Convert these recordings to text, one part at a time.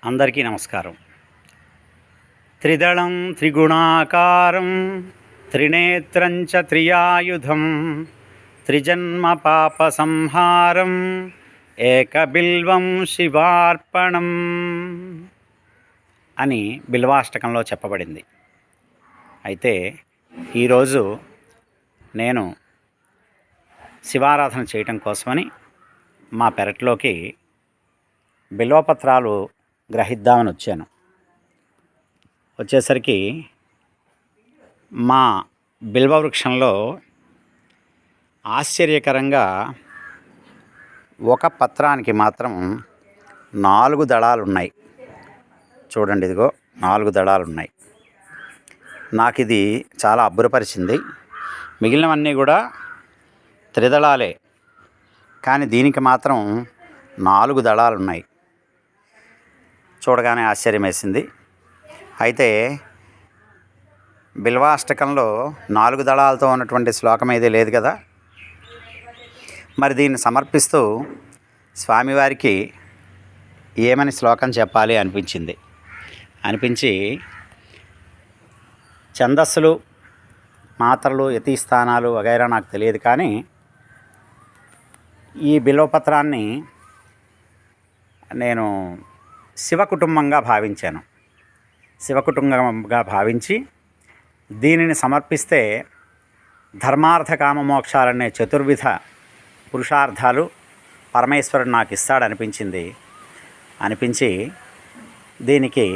అందరికీ నమస్కారం. త్రిదళం త్రిగుణాకారం త్రినేత్రం చ త్రియాయుధం త్రిజన్మ పాప సంహారం ఏకబిల్వం శివార్పణం అని బిల్వాష్టకంలో చెప్పబడింది. అయితే ఈరోజు నేను శివారాధన చేయటం కోసమని మా పెరట్లోకి బిల్వపత్రాలు గ్రహిద్దామని వచ్చేసరికి మా బిల్వవృక్షంలో ఆశ్చర్యకరంగా ఒక పత్రానికి మాత్రం 4 దళాలు ఉన్నాయి. చూడండి, ఇదిగో 4 దళాలు ఉన్నాయి. నాకు ఇది చాలా అబ్బురపరిచింది. మిగిలినవన్నీ కూడా త్రిదళాలే, కానీ దీనికి మాత్రం 4 దళాలు ఉన్నాయి. చూడగానే ఆశ్చర్యం వేసింది. అయితే బిల్వాష్టకంలో 4 దళాలతో ఉన్నటువంటి శ్లోకం ఏదీ లేదు కదా. మరి దీన్ని సమర్పిస్తూ స్వామివారికి ఏమని శ్లోకం చెప్పాలి అనిపించి ఛందస్సులు, మాత్రలు, యతిస్థానాలు వగైరా నాకు తెలియదు, కానీ ఈ బిల్వపత్రాన్ని నేను శివకుటుంబంగా భావించి దీనిని సమర్పిస్తే ధర్మార్థ కామ మోక్షాలనే చతుర్విధ పురుషార్థాలు పరమేశ్వరుడు నాకు అనిపించి దీనికి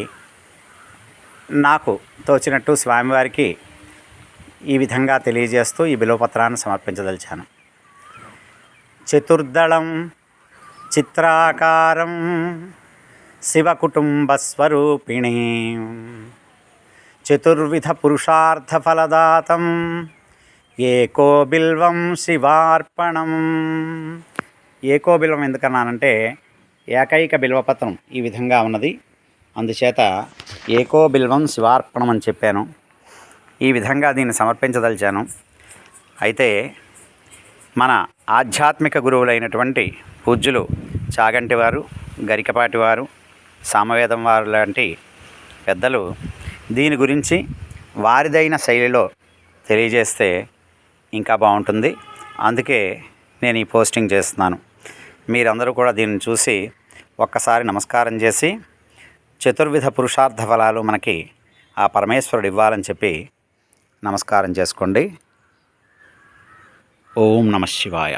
నాకు తోచినట్టు స్వామివారికి ఈ విధంగా తెలియజేస్తూ ఈ బిల్వపత్రాన్ని సమర్పించదలిచాను. చతుర్దళం చిత్రాకారం శివకుటుంబస్వరూపిణీ చతుర్విధ పురుషార్థఫలదాతం ఏకో బిల్వం శివార్పణం. ఏకో బిల్వం ఎందుకన్నానంటే ఏకైక బిల్వపత్రం ఈ విధంగా ఉన్నది, అందుచేత ఏకో బిల్వం శివార్పణం అని చెప్పాను. ఈ విధంగా దీన్ని సమర్పించదలిచాను. అయితే మన ఆధ్యాత్మిక గురువులైనటువంటి పూజ్యులు చాగంటి వారు, గరికపాటి వారు, సామవేదం వారు లాంటి పెద్దలు దీని గురించి వారిదైన శైలిలో తెలియజేస్తే ఇంకా బాగుంటుంది. అందుకే నేను ఈ పోస్టింగ్ చేస్తున్నాను. మీరందరూ కూడా దీన్ని చూసి ఒక్కసారి నమస్కారం చేసి చతుర్విధ పురుషార్థ ఫలాలు మనకి ఆ పరమేశ్వరుడు ఇవ్వాలని చెప్పి నమస్కారం చేసుకోండి. ఓం నమః శివాయ.